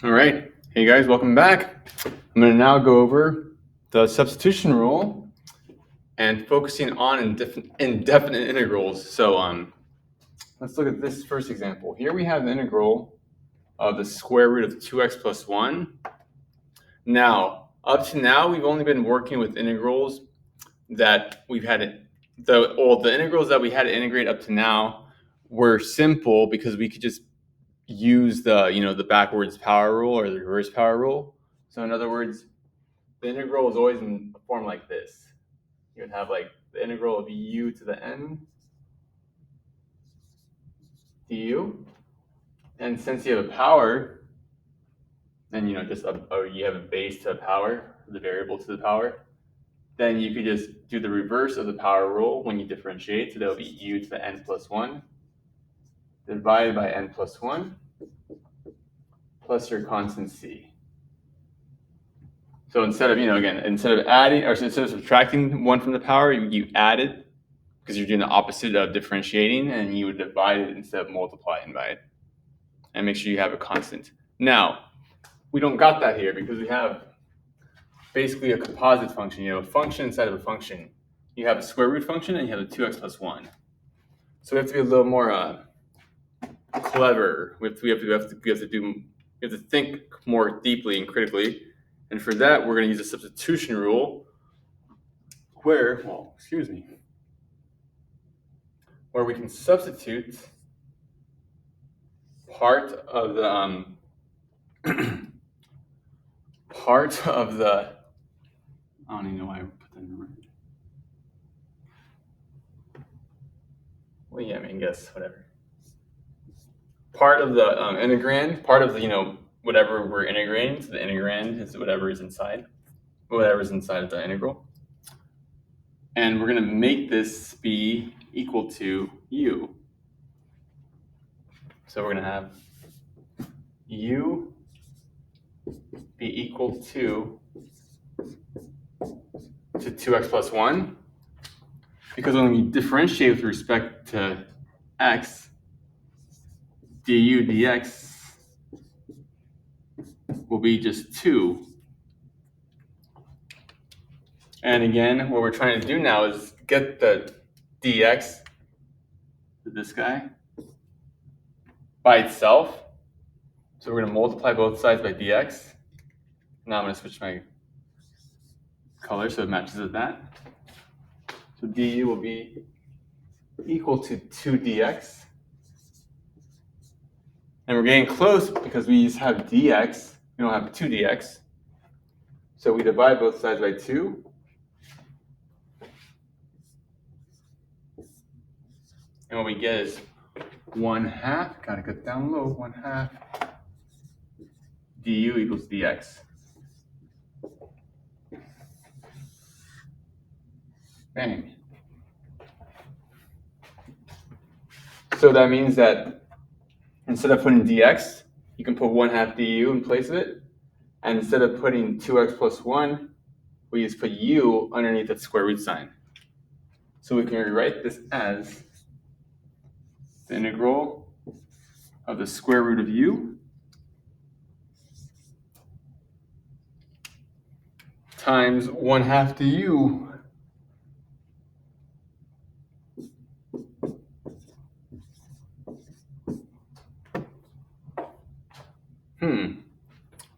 All right. Hey guys, welcome back. I'm going to now go over the substitution rule and focusing on indefinite integrals. So let's look at this first example. Here we have the integral of the square root of 2x plus 1. Now, up to now, we've only been working with integrals that we've had the integrals that we had to integrate up to now were simple because we could just use the backwards power rule or the reverse power rule. So in other words, the integral is always in a form like this. You would have like the integral of u to the n du, and since you have a power, and you have a base to a power, the variable to the power, then you could just do the reverse of the power rule when you differentiate. So that will be u to the n plus 1 divided by n plus 1 plus your constant c. So instead of adding or instead of subtracting 1 from the power, you add it because you're doing the opposite of differentiating, and you would divide it instead of multiplying by it. And make sure you have a constant. Now, we don't got that here because we have basically a composite function. You have a function inside of a function. You have a square root function and you have a 2x plus 1. So we have to be a little more clever. We have to think more deeply and critically. And for that, we're going to use a substitution rule where we can substitute part of the I don't even know why I put that in the right. Well, yeah, I mean, guess whatever. Part of the integrand, part of the whatever we're integrating. So the integrand is whatever's inside of the integral, and we're going to make this be equal to u. So we're going to have u be equal to 2x plus 1, because when we differentiate with respect to x, du dx will be just 2. And again, what we're trying to do now is get the dx, this guy, by itself. So we're going to multiply both sides by dx. Now I'm going to switch my color so it matches with that. So du will be equal to 2dx. And we're getting close because we just have dx. We don't have 2dx. So we divide both sides by 2. And what we get is 1/2. Gotta get down low. 1/2 du equals dx. Bang. So that means that instead of putting dx, you can put 1/2 du in place of it. And instead of putting 2x plus 1, we just put u underneath that square root sign. So we can rewrite this as the integral of the square root of u times 1/2 du.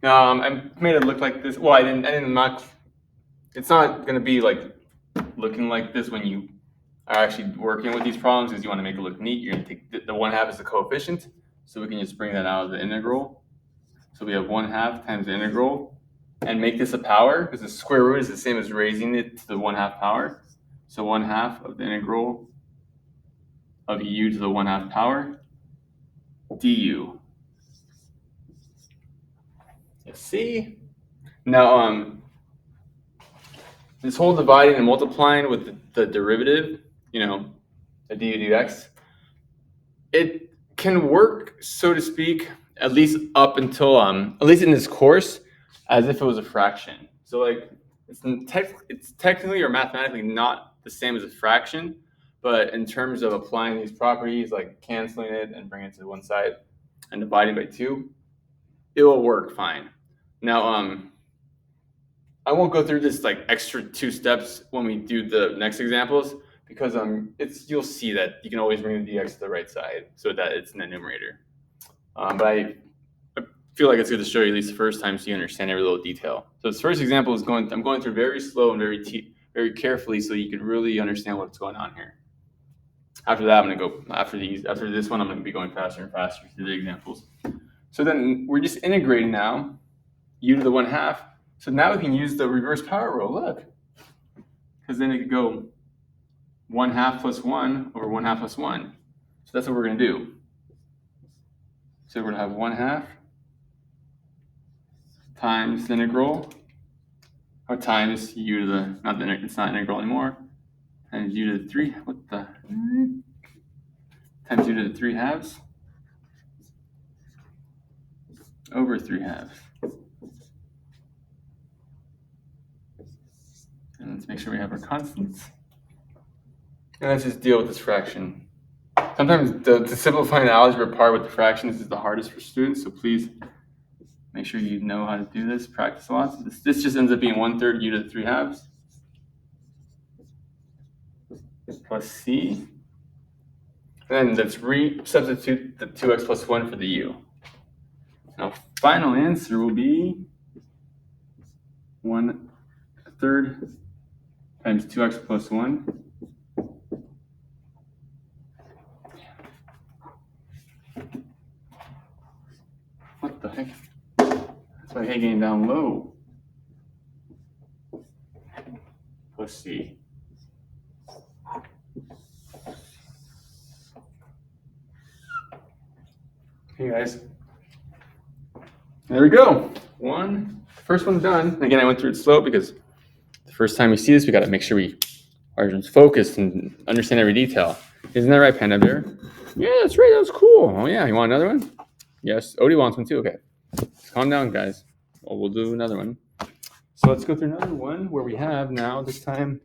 I made it look like this. Well, it's not going to be like looking like this when you are actually working with these problems, because you want to make it look neat. You're going to take the 1/2 as the coefficient, so we can just bring that out of the integral. So we have 1/2 times the integral, and make this a power, because the square root is the same as raising it to the 1/2 power. So 1/2 of the integral of u to the 1/2 power du. You see? Now, this whole dividing and multiplying with the derivative, the du dx, it can work, so to speak, at least up until, at least in this course, as if it was a fraction. So like, it's technically or mathematically not the same as a fraction, but in terms of applying these properties, like canceling it and bringing it to one side and dividing by 2, it will work fine. Now, I won't go through this like extra 2 steps when we do the next examples because you'll see that you can always bring the dx to the right side so that it's in the numerator. But I feel like it's good to show you at least the first time so you understand every little detail. So this first example is I'm going through very slow and very carefully so you can really understand what's going on here. After that, I'm going to go after this one. I'm going to be going faster and faster through the examples. So then we're just integrating now, u to the 1/2. So now we can use the reverse power rule. Look, because then it could go 1/2 plus 1 over 1/2 plus 1. So that's what we're going to do. So we're going to have 1/2 times the integral, or times u to the, it's not integral anymore, times u to the 3, times u to the 3/2 over 3/2. And let's make sure we have our constants. And let's just deal with this fraction. Sometimes to simplify the algebra part with the fractions is the hardest for students, so please make sure you know how to do this, practice a lot. So this just ends up being 1/3 u to the 3/2 plus c. And then let's re-substitute the 2x plus 1 for the u. Now, final answer will be 1/3 times 2x plus 1. What the heck? That's why getting down low. Plus c. Hey guys. There we go. First one's done. Again, I went through it slow because the first time we see this, we got to make sure we are focused and understand every detail. Isn't that right, Panda Bear? Yeah, that's right. That was cool. Oh yeah, you want another one? Yes. Odie wants one too. Okay. Calm down, guys. Well, we'll do another one. So let's go through another one where we have now this time.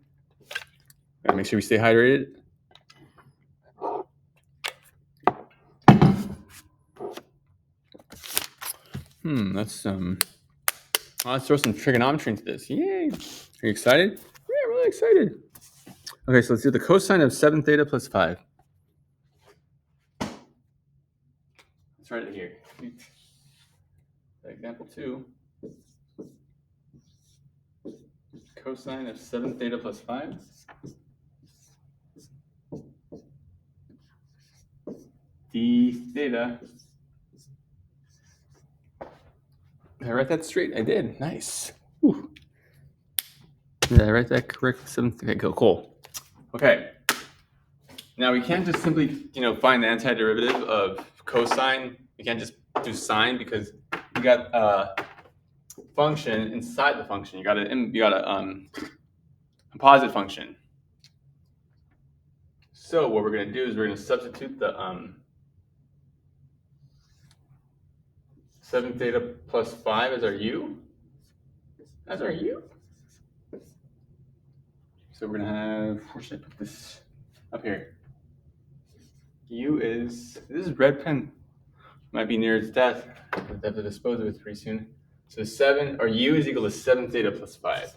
Gotta make sure we stay hydrated. Let's throw some trigonometry into this. Yay! Are you excited? Yeah, I'm really excited. Okay, so let's do the cosine of 7 theta plus 5. Let's write it here. Example 2. Cosine of 7 theta plus 5. D theta. Did I write that straight? I did. Nice. Whew. Did I write that correct? Okay, cool. Okay. Now we can't just simply, find the antiderivative of cosine. We can't just do sine because we got a function inside the function. You got a composite function. So what we're going to do is we're going to substitute the 7 theta plus 5 as our u. As our u. So we're going to have, where should I put this? Up here. U is, this is red pen. Might be near its death. I'll have to dispose of it pretty soon. So u is equal to 7 theta plus 5.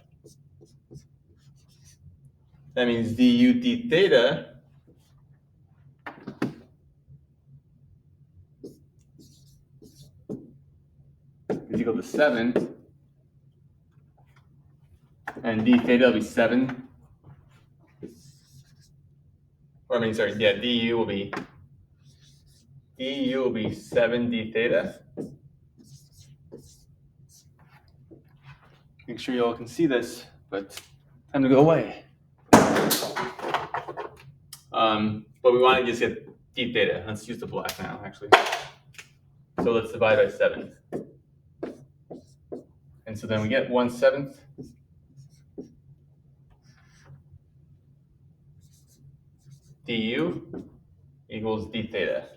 That means du d theta is equal to 7. And d theta will be 7. du will be 7 d theta. Make sure you all can see this, but time to go away. But we want to just get d theta. Let's use the black now, actually. So let's divide by 7. And so then we get 1/7 du equals d theta.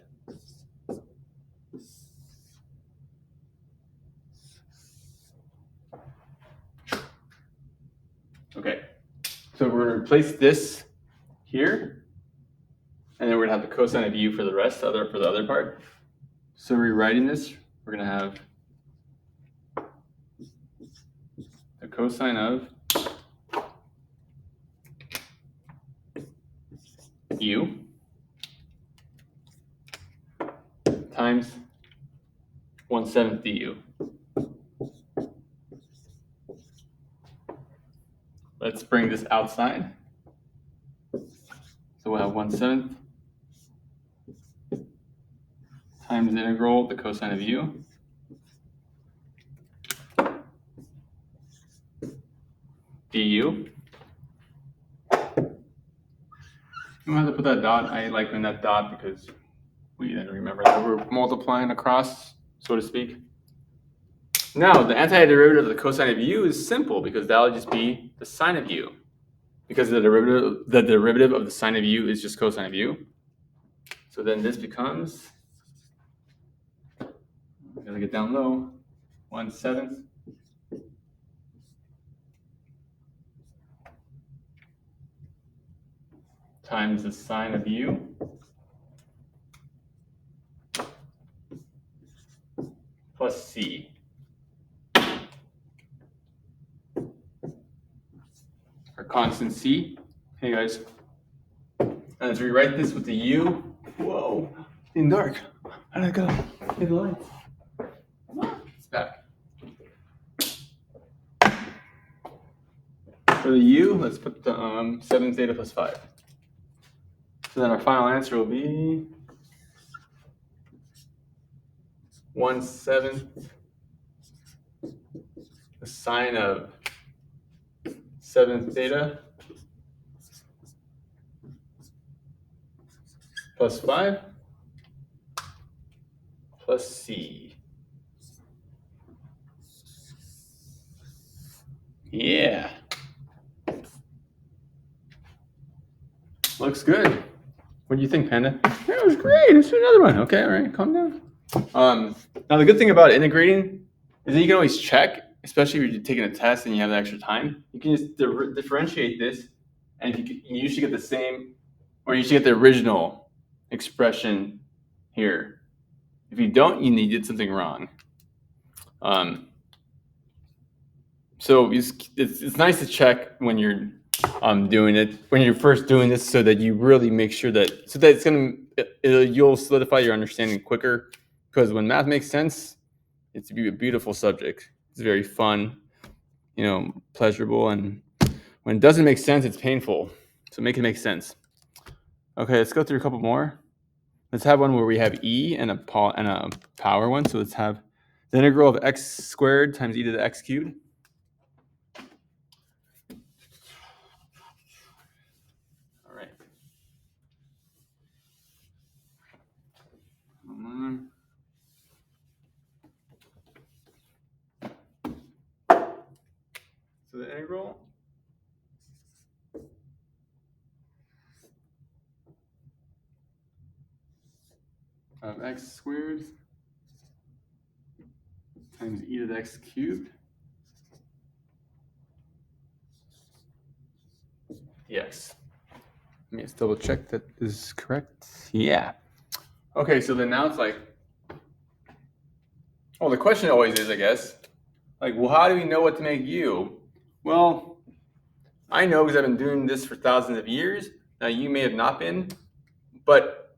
Okay, so we're going to replace this here, and then we're going to have the cosine of u for the other part. So rewriting this, we're going to have cosine of u times 1/7 du. Let's bring this outside. So we'll have 1/7 times the integral, the cosine of u, du. You don't have to put that dot. I like when that dot because we then remember that we're multiplying across, so to speak. Now, the antiderivative of the cosine of u is simple because that'll just be the sine of u. Because the derivative of the sine of u is just cosine of u. So then this becomes, I'm gonna get down low, 1/7 times the sine of u plus c. Our constant c. Hey guys. And let's rewrite this with the u. Whoa, it's getting dark. How did I go? Hit the lights. It's back. For the u, let's put the 7 theta plus 5. So then our final answer will be 1/7 the sine of 7 theta plus 5 plus c. Yeah. Looks good. What do you think, Panda? That was great. Let's do another one. Okay, all right, calm down. Now the good thing about integrating is that you can always check, especially if you're taking a test and you have the extra time. You can just differentiate this, and you usually get the same, or you should get the original expression here. If you don't, you did something wrong. So it's nice to check when you're doing it, when you're first doing this, so that you really make sure that you'll solidify your understanding quicker. Because when math makes sense, it's a beautiful subject. It's very fun, pleasurable, and when it doesn't make sense, it's painful. So make it make sense. Okay, let's go through a couple more. Let's have one where we have e and a power one. So let's have the integral of x squared times e to the x cubed. All right. Come on. So the integral of x squared times e to the x cubed dx. Let me just double check that this is correct. Yeah. Okay, so then now it's like, well, the question always is, I guess, like, well, how do we know what to make u? Well, I know because I've been doing this for thousands of years. Now, you may have not been, but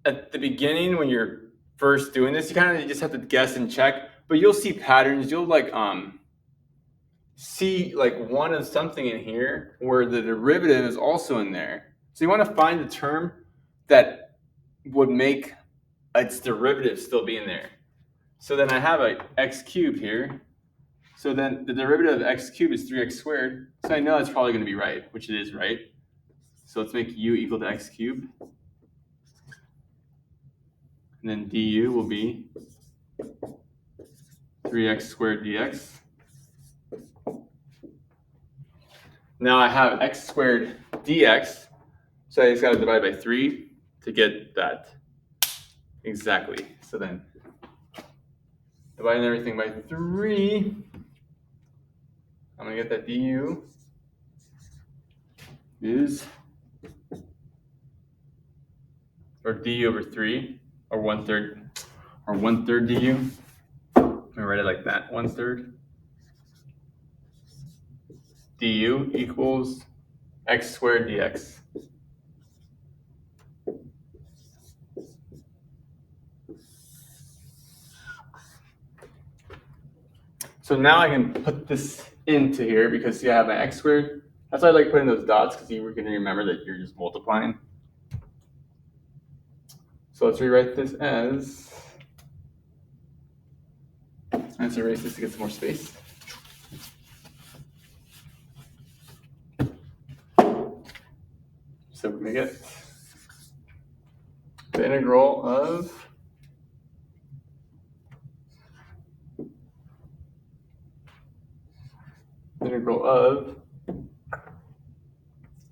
at the beginning, when you're first doing this, you kind of just have to guess and check. But you'll see patterns. You'll see one of something in here where the derivative is also in there. So you want to find the term that would make its derivative still be in there. So then I have a x cubed here. So then the derivative of x cubed is 3x squared. So I know that's probably going to be right, which it is, right? So let's make u equal to x cubed. And then du will be 3x squared dx. Now I have x squared dx. So I just got to divide by 3 to get that exactly. So then dividing everything by 3, I'm going to get that du is, or du over 3, or 1/3 du. I'm going to write it like that, 1/3 du equals x squared dx. So now I can put this into here because see, I have my x squared. That's why I like putting those dots, because you can remember that you're just multiplying. So let's rewrite this as, let's erase this to get some more space. So we're going to get the integral of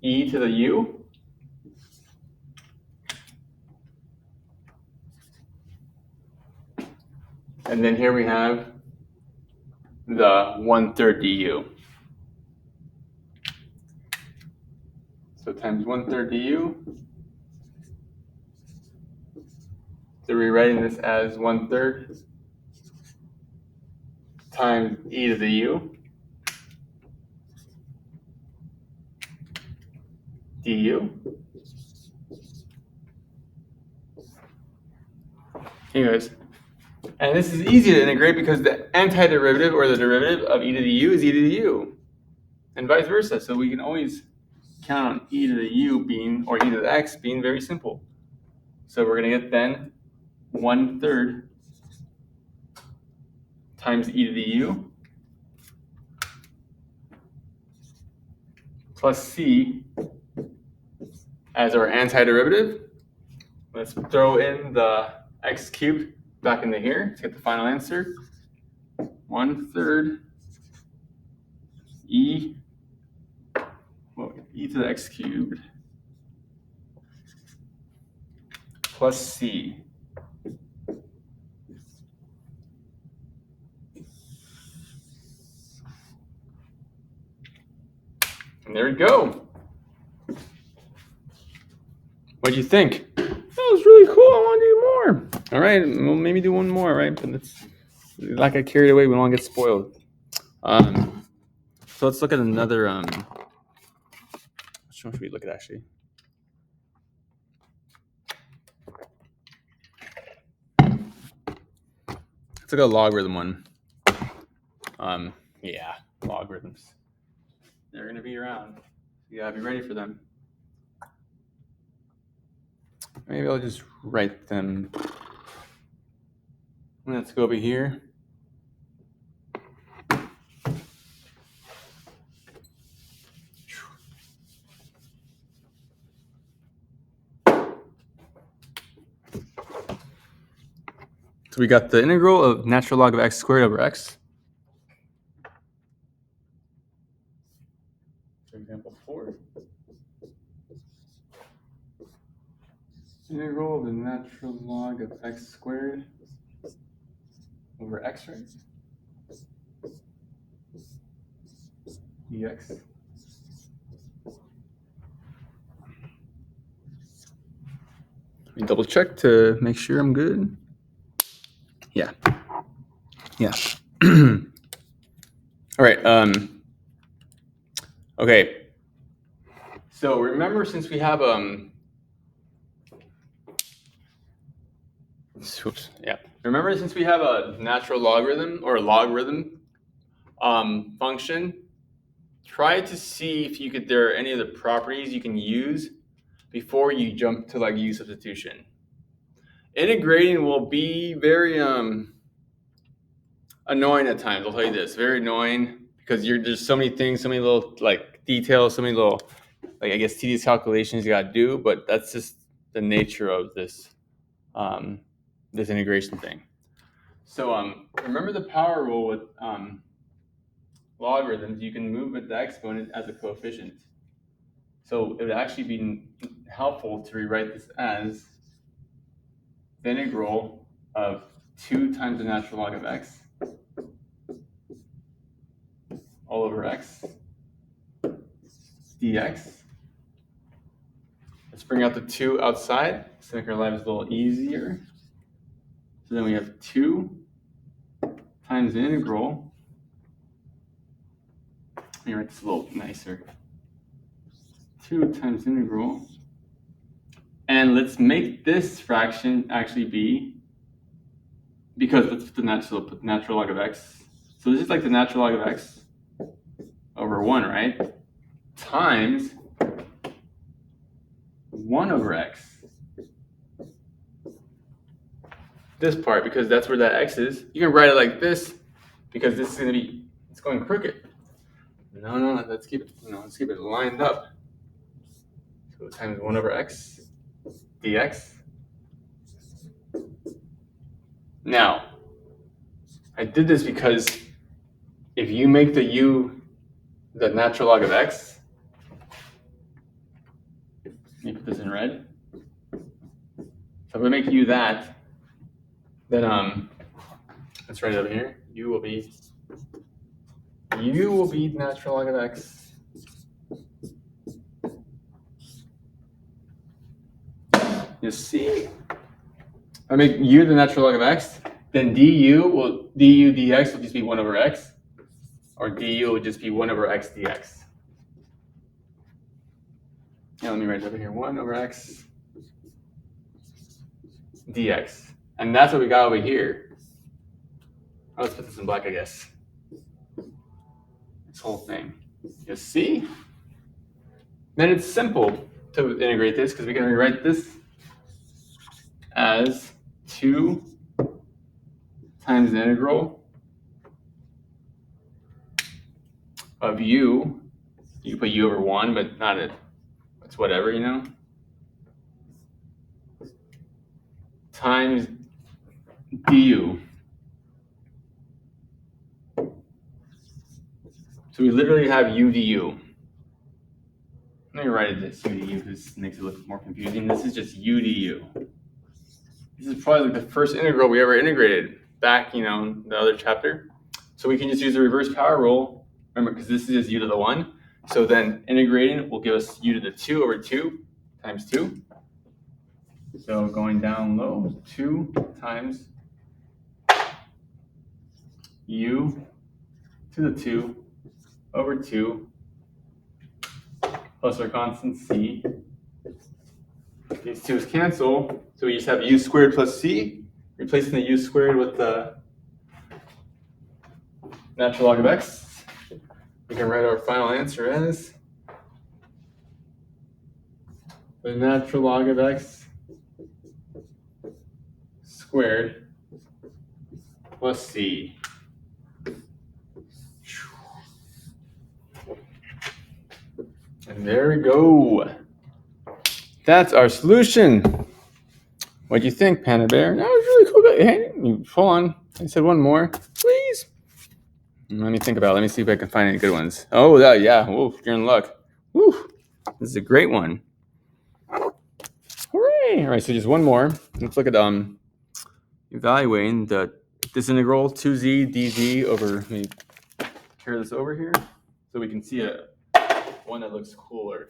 e to the u and then here we have the 1/3 du. So times 1/3 du. So rewriting this as 1/3 times e to the u du. Anyways, and this is easy to integrate because the antiderivative or the derivative of e to the u is e to the u, and vice versa. So we can always count on e to the u being, or e to the x being, very simple. So we're going to get then 1/3 times e to the u plus c as our antiderivative. Let's throw in the x cubed back into here to get the final answer. 1/3 e to the x cubed plus c. And there we go. What do you think? That was really cool. I want to do more. All right, we'll maybe do one more, right? But it's like I carried away. We don't want to get spoiled. So let's look at another. Which one should we look at actually? Let's look at a logarithm one. Yeah, logarithms. They're going to be around. You gotta be ready for them. Maybe I'll just write them. Let's go over here. So we got the integral of natural log of x squared over x. For example 4. Integral of the natural log of x squared over x, right? dx. Let me double check to make sure I'm good. Yeah. All right. Okay. So remember, since we have remember, since we have a natural logarithm or a logarithm function, try to see if there are any of the properties you can use before you jump to like u substitution. Integrating will be very annoying at times. I'll tell you this, very annoying, because there's so many things, so many little like details, so many little like I guess tedious calculations you gotta do. But that's just the nature of this this integration thing. So remember the power rule with logarithms. You can move with the exponent as a coefficient. So it would actually be helpful to rewrite this as the integral of 2 times the natural log of x all over x dx. Let's bring out the 2 outside to make our lives a little easier. So then we have 2 times the integral Let me write this a little nicer. 2 times integral. And let's make this fraction actually be, because let's put the natural log of x. So this is like the natural log of x over 1, right? Times 1 over x. This part, because that's where that x is. You can write it like this, because this is going to be, it's going crooked. No, let's keep it lined up. So times 1 over x dx. Now, I did this because if you make the u the natural log of x, let me put this in red. So if we make u that, then let's write it over here. U will be natural log of x. You see, I make u the natural log of x, then du dx will just be 1 over x, or du will just be 1 over x dx. Now let me write it over here, 1 over x dx. And that's what we got over here. Oh, let's put this in black, I guess. This whole thing. You see? Then it's simple to integrate this, because we can rewrite this as 2 times the integral of u. You can put u over 1, but not it. It's whatever, you know. Times du. So we literally have u du. Let me write it as u du, because this makes it look more confusing. This is just u du. This is probably like the first integral we ever integrated back, in the other chapter. So we can just use the reverse power rule. Remember, because this is just u to the 1. So then integrating will give us u to the 2 over 2 times 2. So going down low, 2 times u to the 2 over 2 plus our constant c. These 2's cancel, so we just have u squared plus c, replacing the u squared with the natural log of x. We can write our final answer as the natural log of x squared plus c. And there we go. That's our solution. What do you think, Panda Bear? That was really cool. Hey, hold on. I said one more, please. Let me think about it. Let me see if I can find any good ones. Oh, yeah. Whoa, you're in luck. Woo. This is a great one. Hooray. All right, so just one more. Let's look at evaluating this integral 2z dz over, let me carry this over here so we can see one that looks cooler.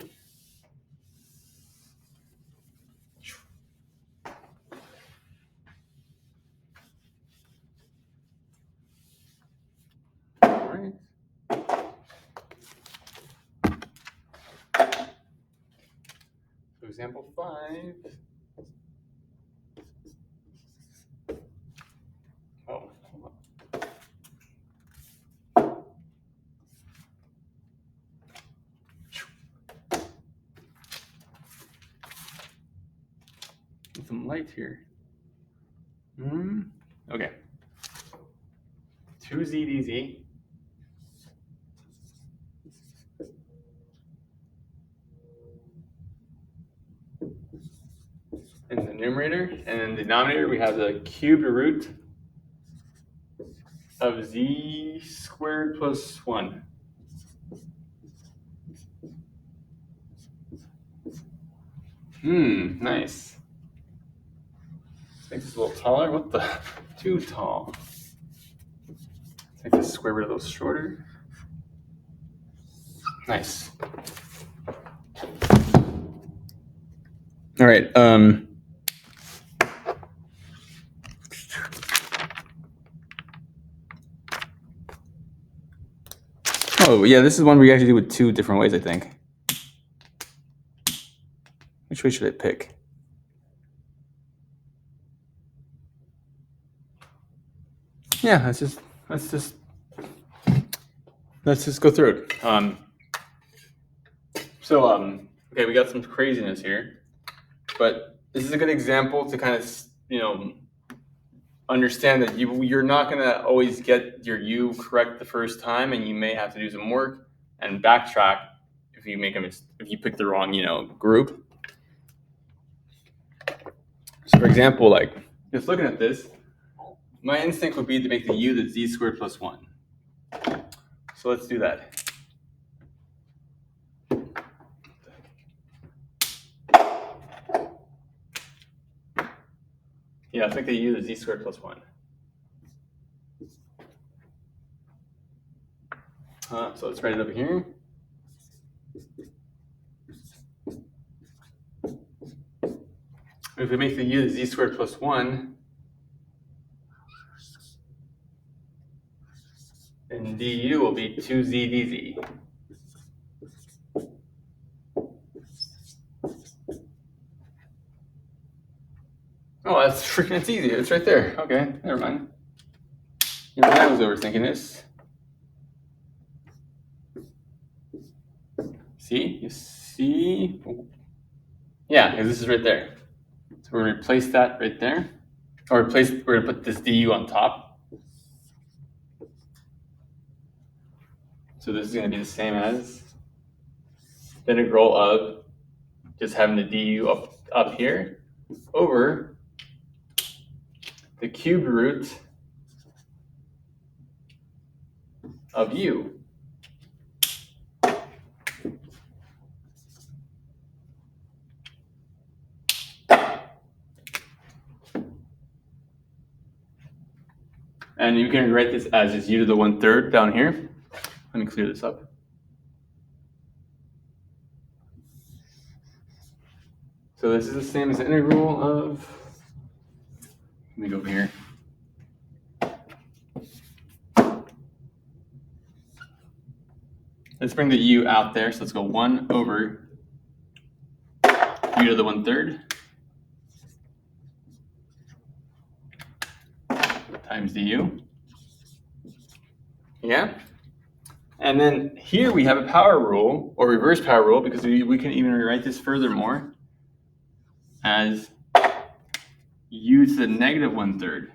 All right. So example 5. Oh, hold on. Get some light here. Okay. 2z dz in the numerator, and in the denominator we have the cubed root of z squared plus 1. Nice. Make this a little taller. What the? Too tall. Take the square root of those shorter. Nice. All right. Oh, yeah, this is one we actually do with two different ways, I think. Which way should I pick? Yeah, let's just go through it. Okay, we got some craziness here, but this is a good example to kind of, understand that you're not going to always get your U correct the first time, and you may have to do some work and backtrack if you pick the wrong, group. So for example, like just looking at this, my instinct would be to make the U the Z squared plus 1. So let's do that. Yeah, let's make the U the Z squared plus 1. So let's write it over here. If we make the U the Z squared plus 1, then du will be 2z dz. Oh, that's easy. It's right there. Okay, never mind. I was overthinking this. See? You see? Yeah, because this is right there. So we're going to replace that right there. Or we're going to put this du on top. So this is going to be the same as the integral of just having the du up here over the cubed root of u. And you can write this as just u to the 1/3 down here. Let me clear this up. So this is the same as the integral of, let me go over here. Let's bring the u out there. So let's go 1 over u to the 1/3 times du. Yeah? And then here we have a power rule, or reverse power rule, because we can even rewrite this furthermore as u to the negative 1/3.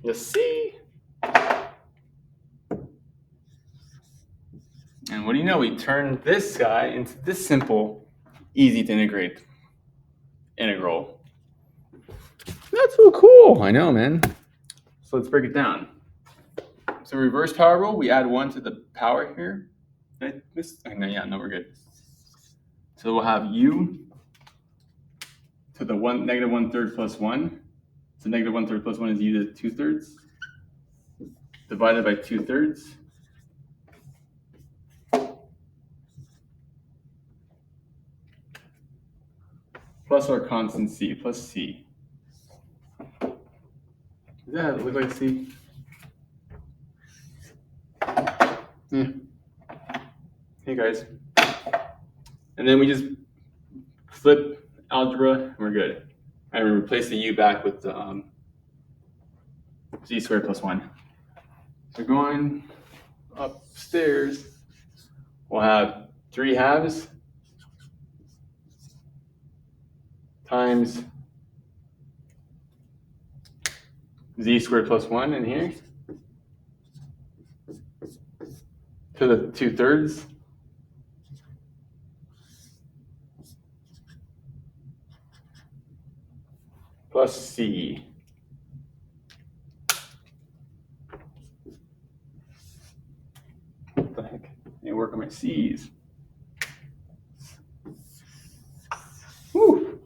You see? And what do you know? We turn this guy into this simple, easy to integrate integral. That's so cool. I know, man. So let's break it down. So reverse power rule, we add 1 to the power here. Did I miss? No, we're good. So we'll have u to the negative 1/3 plus 1. So negative 1/3 plus 1 is u to the 2/3 divided by 2/3. Plus our constant c, plus c. Does that look like c? Yeah. Hey guys. And then we just flip algebra and we're good. And we replace the u back with the z squared plus 1. So going upstairs, we'll have 3 halves times z squared plus 1 in here to the 2/3 plus c. What the heck? I need to work on my c's. Woo!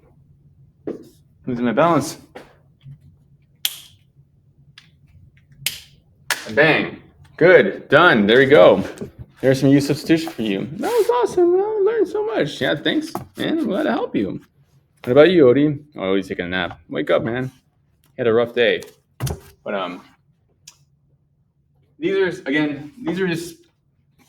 Losing my balance. And bang. Good. Done. There we go. There's some U substitution for you. That was awesome. I learned so much. Yeah, thanks, man. I'm glad to help you. What about you, Odie? Oh, Odie's taking a nap. Wake up, man. You had a rough day. But these are just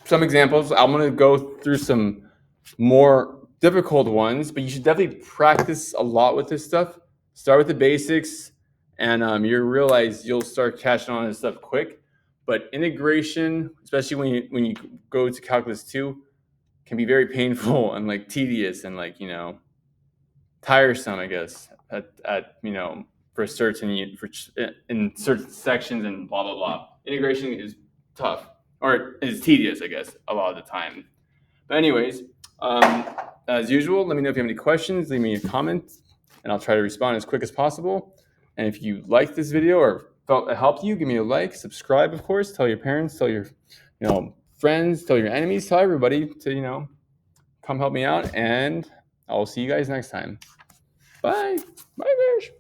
some examples. I'm going to go through some more difficult ones, but you should definitely practice a lot with this stuff. Start with the basics, and you realize you'll start catching on to stuff quick. But integration, especially when you go to calculus 2, can be very painful and like tedious and like tiresome, I guess. At for certain in certain sections and blah blah blah. Integration is tough or is tedious, I guess, a lot of the time. But anyways, as usual, let me know if you have any questions. Leave me a comment, and I'll try to respond as quick as possible. And if you liked this video or felt it helped you, give me a like, subscribe, of course. Tell your parents, tell your friends, tell your enemies, tell everybody to come help me out. And I'll see you guys next time. Bye. Bye, fish.